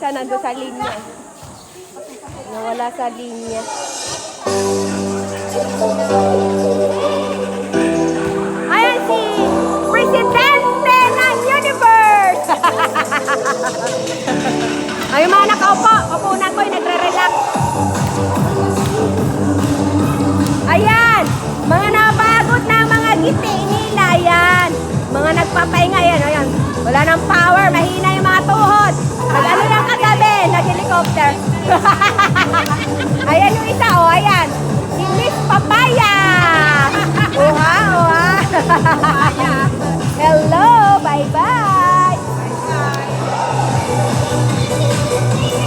isa nandun sa linya. Nawala sa linya. Ayan si Presidente ng Universe! Ay, yung mga nakaupo. Upunan ko yung nagre-relax. Ayan! Mga napagod na mga giti nila. Ayan! Mga nagpapahinga. Ayan, ayan. Wala ng power. Mahina yung mga tuhod. Nag-ano lang kagabi. Nag-helicopter. Ayan yung isa. O, ayan. Si Miss Papaya. Oha, oha. Hello. Bye-bye.